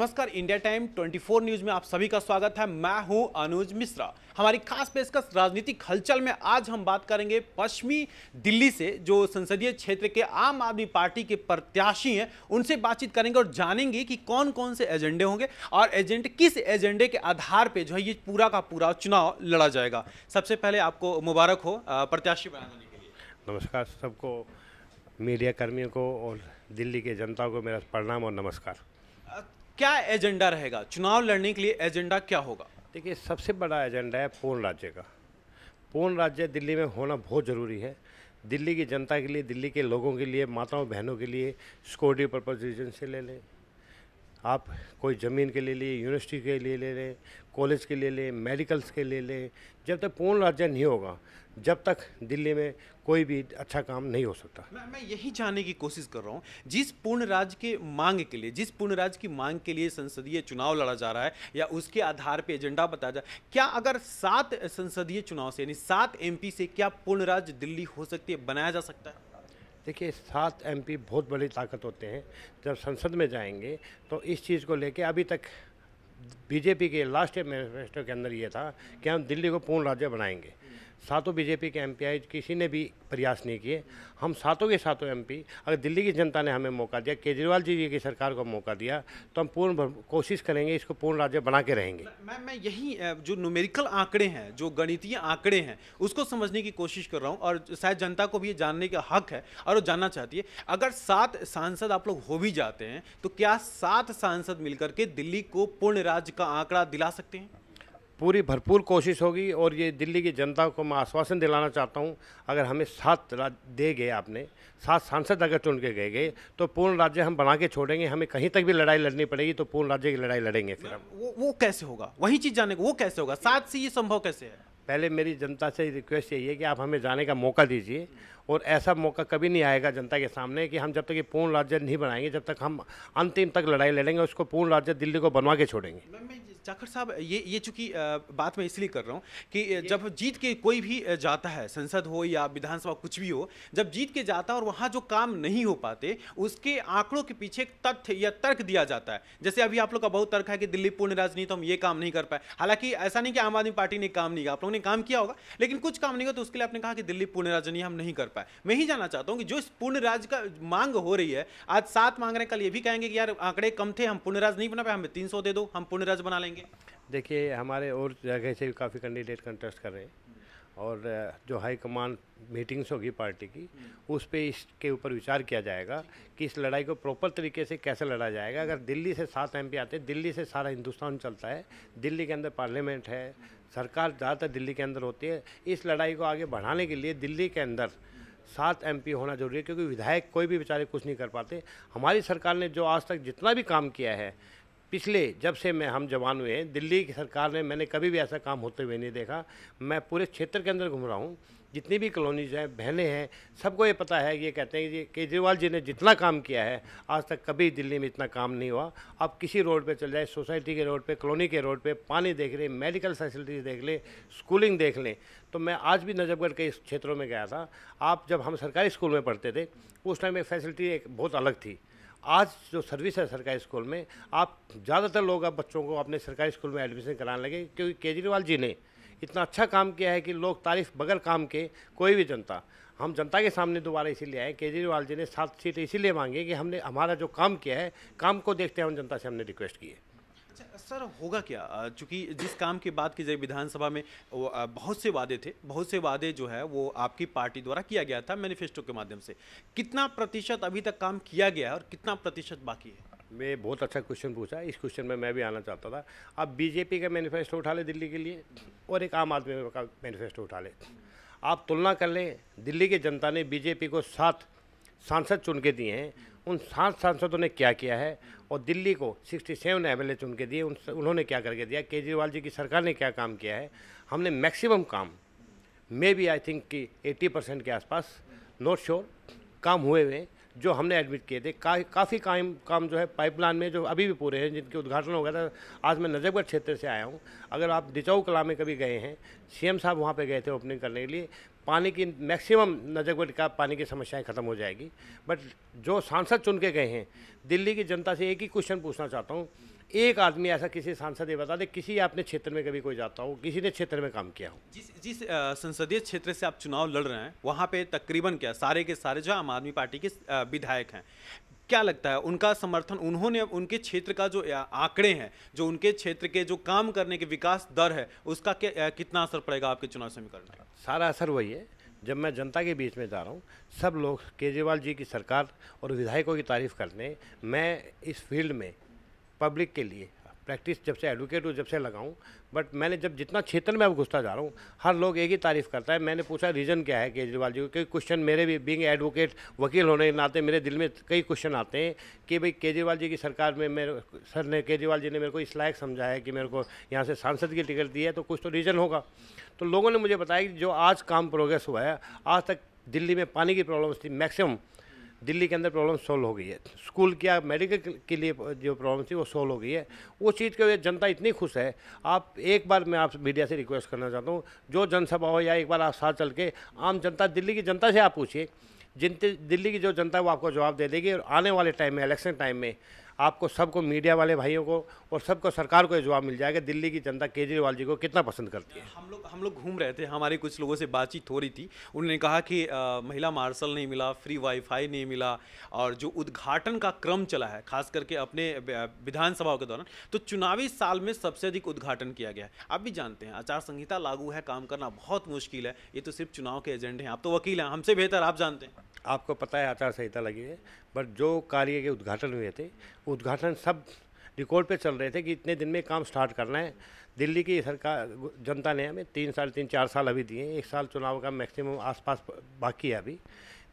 नमस्कार, India time 24 news में आप सभी का स्वागत है। मैं हूं अनुज मिश्रा। हमारी खास पेशकश राजनीतिक हलचल में आज हम बात करेंगे पश्चिमी दिल्ली से जो संसदीय क्षेत्र के आम आदमी पार्टी के प्रत्याशी हैं, उनसे बातचीत करेंगे और जानेंगे कि कौन कौन से एजेंडे होंगे और किस एजेंडे के आधार पर जो है ये पूरा का पूरा चुनाव लड़ा जाएगा। सबसे पहले आपको मुबारक हो प्रत्याशी बनाने के लिए। नमस्कार सबको, मीडिया कर्मियों को और दिल्ली के जनता को मेरा प्रणाम और नमस्कार। क्या एजेंडा रहेगा चुनाव लड़ने के लिए? एजेंडा क्या होगा? देखिए, सबसे बड़ा एजेंडा है पूर्ण राज्य का। पूर्ण राज्य दिल्ली में होना बहुत ज़रूरी है। दिल्ली की जनता के लिए, दिल्ली के लोगों के लिए, माताओं बहनों के लिए सिक्योरिटी पर्पज रीजन से ले लें, आप कोई ज़मीन के लिए ले, यूनिवर्सिटी के लिए ले लें, कॉलेज के लिए लें, मेडिकल्स के लिए लें। जब तक पूर्ण राज्य नहीं होगा, जब तक दिल्ली में कोई भी अच्छा काम नहीं हो सकता। मैं यही जानने की कोशिश कर रहा हूँ, जिस पूर्ण राज्य के मांग के लिए, जिस पूर्ण राज्य की मांग के लिए संसदीय चुनाव लड़ा जा रहा है या उसके आधार पर एजेंडा बताया जाए, क्या अगर 7 संसदीय चुनाव से यानी 7 MP से क्या पूर्ण राज्य दिल्ली हो सकती है, बनाया जा सकता है? देखिए, 7 MP बहुत बड़ी ताकत होते हैं। जब संसद में जाएंगे तो इस चीज़ को लेके अभी तक बीजेपी के लास्ट ईयर मैनिफेस्टो के अंदर ये था कि हम दिल्ली को पूर्ण राज्य बनाएंगे। सातों बीजेपी के MPI किसी ने भी प्रयास नहीं किए। हम सातों के सातों MP, अगर दिल्ली की जनता ने हमें मौका दिया, केजरीवाल जी की सरकार को मौका दिया, तो हम पूर्ण कोशिश करेंगे, इसको पूर्ण राज्य बना के रहेंगे। मैं यही जो न्यूमेरिकल आंकड़े हैं, जो गणितीय आंकड़े हैं, उसको समझने की कोशिश कर रहा हूँ और शायद जनता को भी ये जानने का हक है और वो जानना चाहती है। अगर 7 सांसद आप लोग हो भी जाते हैं तो क्या 7 सांसद मिलकर के दिल्ली को पूर्ण राज्य का आंकड़ा दिला सकते हैं? पूरी भरपूर कोशिश होगी और ये दिल्ली की जनता को मैं आश्वासन दिलाना चाहता हूँ, अगर हमें 7 राज्य दे गए, आपने 7 सांसद अगर चुन के गए तो पूर्ण राज्य हम बना के छोड़ेंगे। हमें कहीं तक भी लड़ाई लड़नी पड़ेगी तो पूर्ण राज्य की लड़ाई लड़ेंगे। फिर हम वो कैसे होगा? वही चीज़ जानने को, वो कैसे होगा? 7 से ये संभव कैसे है? पहले मेरी जनता से रिक्वेस्ट यही है कि आप हमें जाने का मौका दीजिए, और ऐसा मौका कभी नहीं आएगा जनता के सामने कि हम जब तक ये पूर्ण राज्य नहीं बनाएंगे, जब तक हम अंतिम तक लड़ाई लड़ेंगे, उसको पूर्ण राज्य दिल्ली को बनवा के छोड़ेंगे। जाखड़ साहब, ये चूंकि बात मैं इसलिए कर रहा हूँ कि जब जीत के कोई भी जाता है, संसद हो या विधानसभा कुछ भी हो, जब जीत के जाता है और वहाँ जो काम नहीं हो पाते, उसके आंकड़ों के पीछे एक तथ्य या तर्क दिया जाता है। जैसे अभी आप लोग का बहुत तर्क है कि दिल्ली पूर्ण राज्य नहीं तो हम ये काम नहीं कर पाए। हालांकि ऐसा नहीं कि आम आदमी पार्टी ने काम नहीं किया, आप लोगों ने काम किया होगा, लेकिन कुछ काम नहीं किया तो उसके लिए आपने कहा कि दिल्ली पूर्ण राज्य नहीं, हम नहीं कर पाए। मैं ही जानना चाहता हूँ कि जो इस पूर्ण राज्य का मांग हो रही है, आज 7 मांग रहे हैं, कल ये भी कहेंगे कि यार आंकड़े कम थे, हम पूर्ण राज्य नहीं बना पाए, हमें 300 दे दो, हम पूर्ण राज्य बना लेंगे। देखिए, हमारे और जगह से भी काफ़ी कैंडिडेट कंटेस्ट कर रहे हैं और जो हाई कमान मीटिंग्स होगी पार्टी की, उस पे इसके ऊपर विचार किया जाएगा कि इस लड़ाई को प्रॉपर तरीके से कैसे लड़ा जाएगा। अगर दिल्ली से 7 MP आते हैं, दिल्ली से सारा हिंदुस्तान चलता है, दिल्ली के अंदर पार्लियामेंट है, सरकार ज़्यादातर दिल्ली के अंदर होती है। इस लड़ाई को आगे बढ़ाने के लिए दिल्ली के अंदर 7 MP होना जरूरी है, क्योंकि विधायक कोई भी बेचारे कुछ नहीं कर पाते। हमारी सरकार ने जो आज तक जितना भी काम किया है, पिछले जब से हम जवान हुए हैं, दिल्ली की सरकार ने, मैंने कभी भी ऐसा काम होते हुए नहीं देखा। मैं पूरे क्षेत्र के अंदर घूम रहा हूँ, जितनी भी कॉलोनीज हैं, बहनें हैं, सबको ये पता है, ये कहते हैं कि केजरीवाल जी ने जितना काम किया है, आज तक कभी दिल्ली में इतना काम नहीं हुआ। आप किसी रोड पे चल जाए, सोसाइटी के रोड पे, कॉलोनी के रोड पे, पानी देख लें, मेडिकल फैसिलिटीज़ देख लें, स्कूलिंग देख लें। तो मैं आज भी नजफगढ़ के इस क्षेत्रों में गया था। आप जब हम सरकारी स्कूल में पढ़ते थे, उस टाइम में फैसिलिटी एक बहुत अलग थी। आज जो सर्विस है सरकारी स्कूल में, आप ज़्यादातर लोग अब बच्चों को अपने सरकारी स्कूल में एडमिशन कराने लगे, क्योंकि केजरीवाल जी ने इतना अच्छा काम किया है कि लोग तारीफ बगैर काम के, कोई भी जनता, हम जनता के सामने दोबारा इसीलिए आए। केजरीवाल जी ने 7 सीटें इसीलिए मांगी कि हमने हमारा जो काम किया है, काम को देखते हैं हम जनता से हमने रिक्वेस्ट की है। अच्छा सर, होगा क्या? चूंकि जिस काम की बात की जाए विधानसभा में, बहुत से वादे थे, बहुत से वादे जो है वो आपकी पार्टी द्वारा किया गया था मैनिफेस्टो के माध्यम से। कितना प्रतिशत अभी तक काम किया गया है और कितना प्रतिशत बाकी है? मैं बहुत अच्छा क्वेश्चन पूछा, इस क्वेश्चन में मैं भी आना चाहता था। अब बीजेपी का मैनिफेस्टो उठा ले दिल्ली के लिए, और एक आम आदमी का मैनिफेस्टो उठा ले, आप तुलना कर लें। दिल्ली की जनता ने बीजेपी को 7 सांसद चुन के दिए हैं, उन 7 सांसदों ने क्या किया है, और दिल्ली को 67 MLA चुन के दिए, उन्होंने क्या करके दिया, केजरीवाल जी की सरकार ने क्या काम किया है। हमने मैक्सिमम काम, मे बी आई थिंक कि 80% के आसपास, नॉट श्योर, काम हुए हुए जो हमने एडमिट किए थे। काफ़ी काम जो है पाइपलाइन में, जो अभी भी पूरे हैं, जिनके उद्घाटन हो गया था। आज मैं नजफगढ़ क्षेत्र से आया हूँ। अगर आप डिचाऊ कला में कभी गए हैं, CM साहब वहाँ पे गए थे ओपनिंग करने के लिए। पानी की मैक्सिमम नजफगढ़ का पानी की समस्याएं ख़त्म हो जाएगी। बट जो सांसद चुन के गए हैं, दिल्ली की जनता से एक ही क्वेश्चन पूछना चाहता हूँ, एक आदमी ऐसा किसी सांसद ये बता दे किसी अपने क्षेत्र में कभी कोई जाता हो, किसी ने क्षेत्र में काम किया हो। जिस जिस संसदीय क्षेत्र से आप चुनाव लड़ रहे हैं वहाँ पे तकरीबन क्या सारे के सारे जो आम आदमी पार्टी के विधायक हैं, क्या लगता है उनका समर्थन, उन्होंने उनके क्षेत्र का जो आंकड़े हैं, जो उनके क्षेत्र के जो काम करने के विकास दर है, उसका कितना असर पड़ेगा आपके चुनाव समीकरण में? सारा असर वही है। जब मैं जनता के बीच में जा रहा हूँ, सब लोग केजरीवाल जी की सरकार और विधायकों की तारीफ़ करने, मैं इस फील्ड में पब्लिक के लिए प्रैक्टिस जब से एडवोकेट हूँ जब से लगाऊँ, बट मैंने जब जितना क्षेत्र में अब घुसता जा रहा हूँ, हर लोग एक ही तारीफ़ करता है। मैंने पूछा रीज़न क्या है केजरीवाल जी को, कई क्वेश्चन मेरे भी बीइंग एडवोकेट वकील होने के नाते मेरे दिल में कई क्वेश्चन आते हैं कि भाई केजरीवाल जी की सरकार में मेरे सर ने, केजरीवाल जी ने मेरे को इस लायक समझा है कि मेरे को यहाँ से सांसद की टिकट दी है, तो कुछ तो रीज़न होगा। तो लोगों ने मुझे बताया कि जो आज काम प्रोग्रेस हुआ है, आज तक दिल्ली में पानी की प्रॉब्लम थी, मैक्सिमम दिल्ली के अंदर प्रॉब्लम सोल्व हो गई है। स्कूल क्या मेडिकल के लिए जो प्रॉब्लम थी वो सोल्व हो गई है। वो चीज़ के वजह जनता इतनी खुश है। आप एक बार मैं आप मीडिया से रिक्वेस्ट करना चाहता हूँ, जो जनसभा हो या एक बार आप साथ चल के आम जनता, दिल्ली की जनता से आप पूछिए, दिल्ली की जो जनता है वो आपको जवाब दे देगी। और आने वाले टाइम में, इलेक्शन टाइम में, आपको सबको, मीडिया वाले भाइयों को और सबको, सरकार को ये जवाब मिल जाएगा दिल्ली की जनता केजरीवाल जी को कितना पसंद करती है। हम लोग घूम रहे थे, हमारे कुछ लोगों से बातचीत हो रही थी, उन्होंने कहा कि महिला मार्शल नहीं मिला, फ्री वाईफाई नहीं मिला, और जो उद्घाटन का क्रम चला है खास करके अपने विधानसभाओं के दौरान, तो चुनावी साल में सबसे अधिक उद्घाटन किया गया है। आप भी जानते हैं आचार संहिता लागू है, काम करना बहुत मुश्किल है, ये तो सिर्फ चुनाव के एजेंडे हैं। आप तो वकील हैं, हमसे बेहतर आप जानते हैं। आपको पता है आचार संहिता लगी है, बट जो कार्य के उद्घाटन हुए थे, उद्घाटन सब रिकॉर्ड पे चल रहे थे कि इतने दिन में काम स्टार्ट करना है। दिल्ली की सरकार, जनता ने हमें 3 साल 4 साल अभी दिए हैं, 1 साल चुनाव का मैक्सिमम आसपास बाकी है अभी।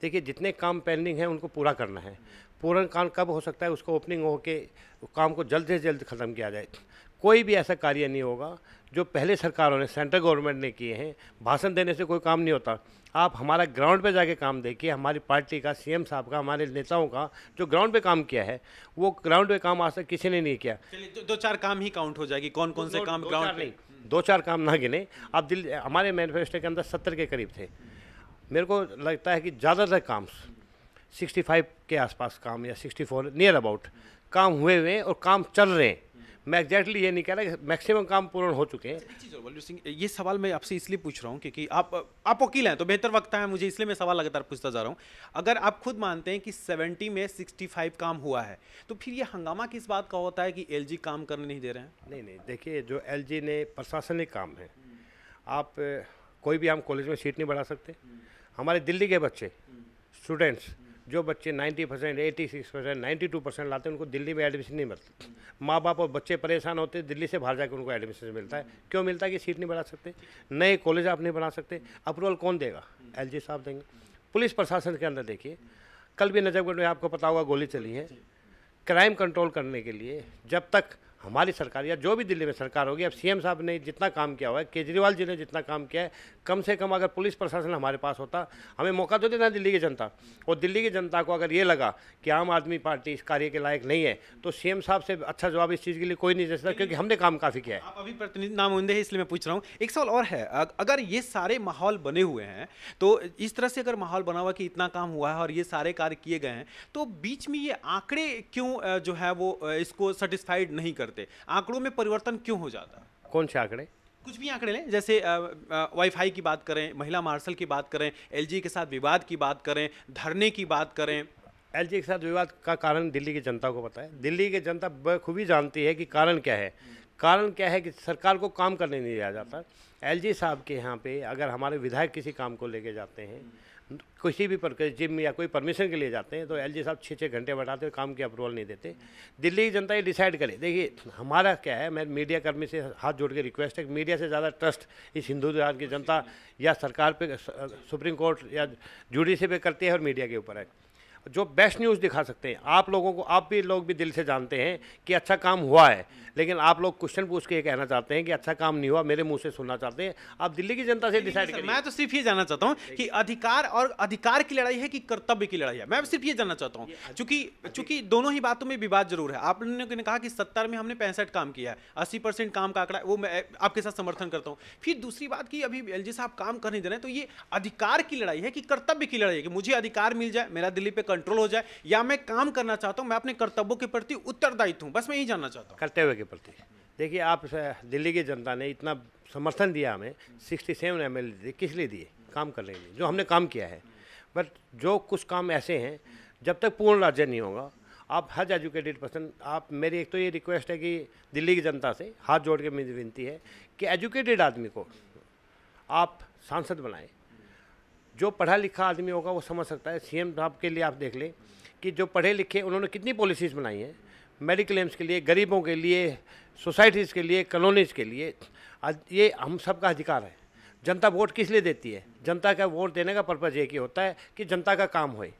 देखिए जितने काम पेंडिंग है उनको पूरा करना है। पूर्ण काम कब हो सकता है, उसको ओपनिंग हो के काम को जल्द से जल्द ख़त्म किया जाए। कोई भी ऐसा कार्य नहीं होगा जो पहले सरकारों ने, सेंट्रल गवर्नमेंट ने किए हैं। भाषण देने से कोई काम नहीं होता। आप हमारा ग्राउंड पे जाके काम देखिए, हमारी पार्टी का, सीएम साहब का, हमारे नेताओं का जो ग्राउंड पे काम किया है, वो ग्राउंड पे काम आज तक किसी ने नहीं किया। चलिए 2-4 काम ही काउंट हो जाएगी, कौन कौन से काम ग्राउंड पे? 2-4 काम ना गिने आप। दिल्ली, हमारे मैनिफेस्टो के अंदर 70 के करीब थे। मेरे को लगता है कि ज़्यादातर काम 65 के आसपास काम, या 64 नियर अबाउट काम हुए हैं और काम चल रहे हैं। मैं एग्जैक्टली ये नहीं कह रहा कि मैक्सिमम काम पूर्ण हो चुके हैं। बलवीर सिंह, ये सवाल मैं आपसे इसलिए पूछ रहा हूँ क्योंकि आप वकील हैं, तो बेहतर वक्त है मुझे, इसलिए मैं सवाल लगातार पूछता जा रहा हूँ। अगर आप खुद मानते हैं कि 70 में 65 काम हुआ है, तो फिर ये हंगामा किस बात का होता है कि एलजी काम करने नहीं दे रहे हैं? नहीं, देखिए जो एलजी ने प्रशासनिक काम है, आप कोई भी हम कॉलेज में सीट नहीं बढ़ा सकते। हमारे दिल्ली के बच्चे, स्टूडेंट्स, जो बच्चे 90%, 86%, 92% लाते हैं, उनको दिल्ली में एडमिशन नहीं मिलता। माँ बाप और बच्चे परेशान होते हैं, दिल्ली से बाहर जाकर उनको एडमिशन मिलता है। क्यों मिलता है? कि सीट नहीं बढ़ा सकते, नए कॉलेज आप नहीं बना सकते। अप्रूवल कौन देगा? एलजी साहब देंगे। पुलिस प्रशासन के अंदर देखिए, कल भी नजफगढ़ में आपको पता होगा गोली चली है। क्राइम कंट्रोल करने के लिए जब तक हमारी सरकार या जो भी दिल्ली में सरकार होगी, अब सीएम साहब ने जितना काम किया हुआ है, केजरीवाल जी ने जितना काम किया है, कम से कम अगर पुलिस प्रशासन हमारे पास होता, हमें मौका तो देना दिल्ली की जनता। और दिल्ली की जनता को अगर ये लगा कि आम आदमी पार्टी इस कार्य के लायक नहीं है, तो सीएम साहब से अच्छा जवाब इस चीज़ के लिए कोई नहीं दे सकता, क्योंकि हमने काम काफ़ी किया है। आप अभी प्रतिनिधि नामुमकिन है, इसलिए मैं पूछ रहा हूँ। एक सवाल और है, अगर ये सारे माहौल बने हुए हैं, तो इस तरह से अगर माहौल बना हुआ कि इतना काम हुआ है और ये सारे कार्य किए गए हैं, तो बीच में ये आंकड़े क्यों जो है वो इसको सेटिस्फाइड नहीं करते? आंकड़ों में परिवर्तन क्यों हो जाता है? कौन से आंकड़े? कुछ भी आंकड़े लें, जैसे वाईफाई की बात करें, महिला मार्शल की बात करें, एलजी के साथ विवाद की बात करें, धरने की बात करें। एलजी के साथ विवाद का कारण दिल्ली की जनता को पता है। दिल्ली की जनता बखूबी जानती है कि कारण क्या है। कारण क्या है कि सरकार को काम करने नहीं दिया जाता। एलजी साहब के यहाँ पे अगर हमारे विधायक किसी काम को लेके जाते हैं, किसी भी जिम या कोई परमिशन के लिए जाते हैं, तो एलजी साहब 6-6 घंटे बैठाते हैं, काम की अप्रूवल नहीं देते। दिल्ली की जनता ये डिसाइड करे। देखिए हमारा क्या है, मैं मीडिया कर्मी से हाथ जोड़ के रिक्वेस्ट है कि मीडिया से ज़्यादा ट्रस्ट इस हिंदुस्तान की जनता या सरकार पे, सुप्रीम कोर्ट या जुडिशरी पे करती है, और मीडिया के ऊपर है। जो बेस्ट न्यूज़ दिखा सकते हैं, आप लोगों को, आप भी लोग भी दिल से जानते हैं कि अच्छा काम हुआ है, लेकिन आप लोग क्वेश्चन पूछ के ये कहना चाहते हैं कि अच्छा काम नहीं हुआ, मेरे मुंह से सुनना चाहते हैं। आप दिल्ली की जनता से डिसाइड करिए। मैं तो सिर्फ ये जानना चाहता हूँ कि अधिकार और अधिकार की लड़ाई है कि कर्तव्य की लड़ाई है। मैं सिर्फ ये जानना चाहता हूँ, चूंकि दोनों ही बातों में विवाद जरूर है। आप लोगों ने कहा कि 70 में हमने 65 काम किया है, 80% काम का आंकड़ा, वो मैं आपके साथ समर्थन करता हूँ। फिर दूसरी बात की अभी एलजी साहब काम कर नहीं दे रहे हैं, तो ये अधिकार की लड़ाई है कि कर्तव्य की लड़ाई है कि मुझे अधिकार मिल जाए, मेरा दिल्ली पे कंट्रोल हो जाए, या मैं काम करना चाहता हूं, मैं अपने कर्तव्यों के प्रति उत्तरदायित्व हूं, बस मैं यही जानना चाहता हूं। कर्तव्य के प्रति देखिए, आप दिल्ली की जनता ने इतना समर्थन दिया हमें, 67 MLA दिए, किस लिए दिए? काम करने के लिए, जो हमने काम किया है। बट जो कुछ काम ऐसे हैं, जब तक पूर्ण राज्य नहीं होगा, आप हर एजुकेटेड पर्सन, आप मेरी एक तो ये रिक्वेस्ट है कि दिल्ली की जनता से हाथ जोड़ के मेरी विनती है कि एजुकेटेड आदमी को आप सांसद बनाएं। जो पढ़ा लिखा आदमी होगा वो समझ सकता है। CM साहब के लिए आप देख लें कि जो पढ़े लिखे, उन्होंने कितनी पॉलिसीज़ बनाई हैं मेडिकल एम्स के लिए, गरीबों के लिए, सोसाइटीज़ के लिए, कॉलोनीज़ के लिए। ये हम सब का अधिकार है। जनता वोट किस लिए देती है? जनता का वोट देने का पर्पज़ ये कि होता है कि जनता का काम होए।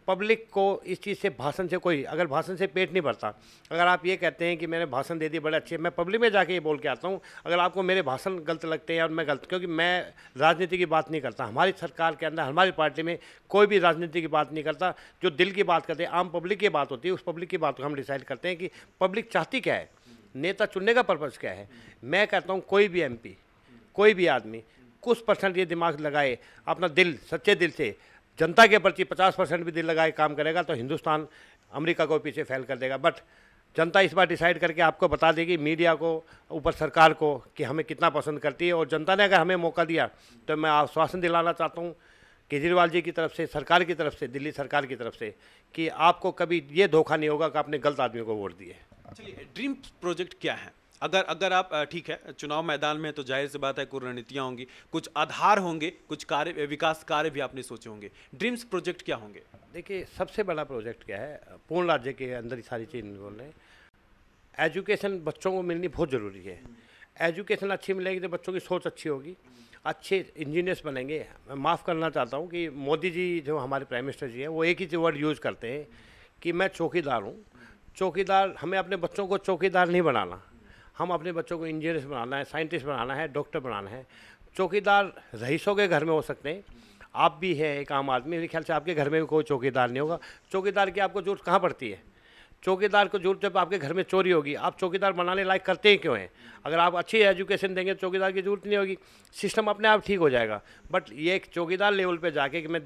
पब्लिक को इस चीज़ से, भाषण से कोई, अगर भाषण से पेट नहीं भरता, अगर आप ये कहते हैं कि मैंने भाषण दे दिए बड़े अच्छे, मैं पब्लिक में जाके ये बोल के आता हूँ, अगर आपको मेरे भाषण गलत लगते हैं और मैं गलत, क्योंकि मैं राजनीति की बात नहीं करता, हमारी सरकार के अंदर, हमारी पार्टी में कोई भी राजनीति की बात नहीं करता। जो दिल की बात करते हैं, आम पब्लिक की बात होती है, उस पब्लिक की बात को हम डिसाइड करते हैं कि पब्लिक चाहती क्या है, नेता चुनने का पर्पज़ क्या है। मैं कहता हूँ कोई भी MP, कोई भी आदमी कुछ % ये दिमाग लगाए, अपना दिल, सच्चे दिल से जनता के प्रति 50% भी दिल लगाए काम करेगा, तो हिंदुस्तान अमेरिका को पीछे फैल कर देगा। बट जनता इस बार डिसाइड करके आपको बता देगी, मीडिया को, ऊपर सरकार को, कि हमें कितना पसंद करती है। और जनता ने अगर हमें मौका दिया तो मैं आश्वासन दिलाना चाहता हूँ केजरीवाल जी की तरफ से, सरकार की तरफ से, दिल्ली सरकार की तरफ से, कि आपको कभी ये धोखा नहीं होगा कि आपने गलत आदमी को वोट दिए। चलिए, ड्रीम प्रोजेक्ट क्या है? अगर आप ठीक है, चुनाव मैदान में तो जाहिर सी बात है कुछ रणनीतियाँ होंगी, कुछ आधार होंगे, कुछ कार्य, विकास कार्य भी आपने सोचे होंगे। ड्रीम्स प्रोजेक्ट क्या होंगे? देखिए, सबसे बड़ा प्रोजेक्ट क्या है, पूर्ण राज्य के अंदर ही सारी चीज़ बोल रहे हैं। एजुकेशन बच्चों को मिलनी बहुत ज़रूरी है। एजुकेशन अच्छी मिलेगी तो बच्चों की सोच अच्छी होगी, अच्छे इंजीनियर्स बनेंगे। मैं माफ़ करना चाहता हूँ कि मोदी जी, जो हमारे प्राइम मिनिस्टर जी हैं, वो एक ही वर्ड यूज़ करते हैं कि मैं चौकीदार हूँ। चौकीदार, हमें अपने बच्चों को चौकीदार नहीं बनाना, हम अपने बच्चों को इंजीनियर्स बनाना है, साइंटिस्ट बनाना है, डॉक्टर बनाना है। चौकीदार रईसों के घर में हो सकते हैं, आप भी हैं एक आम आदमी, मेरे ख्याल से आपके घर में भी कोई चौकीदार नहीं होगा। चौकीदार की आपको जरूरत कहाँ पड़ती है? चौकीदार को जरूरत जब आपके घर में चोरी होगी, आप चौकीदार बनाने लायक करते ही क्यों हैं? अगर आप अच्छी एजुकेशन देंगे तो चौकीदार की जरूरत नहीं होगी, सिस्टम अपने आप ठीक हो जाएगा। बट ये एक चौकीदार लेवल पे जाके कि मैं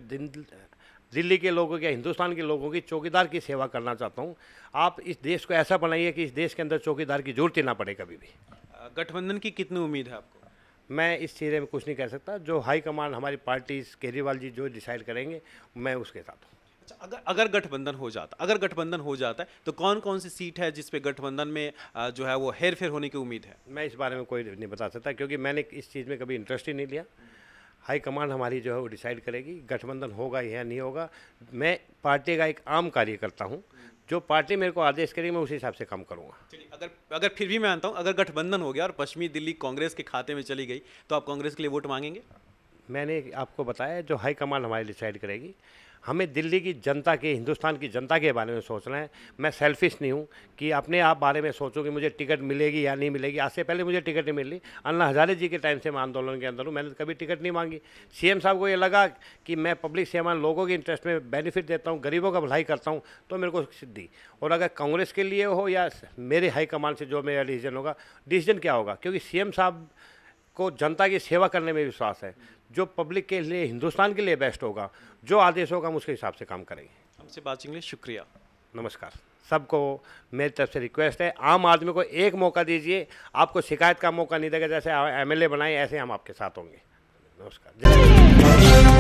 दिल्ली के लोगों के, हिंदुस्तान के लोगों की चौकीदार की सेवा करना चाहता हूँ। आप इस देश को ऐसा बनाइए कि इस देश के अंदर चौकीदार की जरूरत ही ना पड़े कभी भी। गठबंधन की कितनी उम्मीद है आपको? मैं इस चीज़े में कुछ नहीं कह सकता। जो हाईकमान हमारी पार्टी, केजरीवाल जी जो डिसाइड करेंगे, मैं उसके साथ हूँ। अच्छा, अगर गठबंधन हो जाता है तो कौन कौन सी सीट है जिस पे गठबंधन में जो है वो हेर फेर होने की उम्मीद है? मैं इस बारे में कोई नहीं बता सकता, क्योंकि मैंने इस चीज़ में कभी इंटरेस्ट ही नहीं लिया। हाईकमान हमारी जो है वो डिसाइड करेगी गठबंधन होगा या नहीं होगा। मैं पार्टी का एक आम कार्यकर्ता हूँ, जो पार्टी मेरे को आदेश करेगी मैं उसी हिसाब से काम करूँगा। चलिए, अगर फिर भी मैं मानता हूँ, अगर गठबंधन हो गया और पश्चिमी दिल्ली कांग्रेस के खाते में चली गई, तो आप कांग्रेस के लिए वोट मांगेंगे? मैंने आपको बताया, जो हाईकमान हमारी डिसाइड करेगी। हमें दिल्ली की जनता के, हिंदुस्तान की जनता के बारे में सोचना है। मैं सेल्फिश नहीं हूँ कि अपने आप बारे में सोचूं कि मुझे टिकट मिलेगी या नहीं मिलेगी। आज से पहले मुझे टिकट नहीं मिली, अन्ना हजारे जी के टाइम से मैं आंदोलन के अंदर हूँ, मैंने कभी टिकट नहीं मांगी। CM साहब को ये लगा कि मैं पब्लिक सेवा, लोगों के इंटरेस्ट में बेनिफिट देता हूँ, गरीबों का भलाई करता हूँ, तो मेरे को सिद्धि। और अगर कांग्रेस के लिए हो या मेरे हाईकमान से जो मेरा डिसीजन होगा, डिसीजन क्या होगा, क्योंकि CM साहब को जनता की सेवा करने में विश्वास है। जो पब्लिक के लिए, हिंदुस्तान के लिए बेस्ट होगा, जो आदेश होगा, हम उसके हिसाब से काम करेंगे। हमसे बातचीत के लिए शुक्रिया। नमस्कार। सबको मेरी तरफ से रिक्वेस्ट है, आम आदमी को एक मौका दीजिए। आपको शिकायत का मौका नहीं देगा, जैसे MLA बनाए ऐसे हम आपके साथ होंगे। नमस्कार।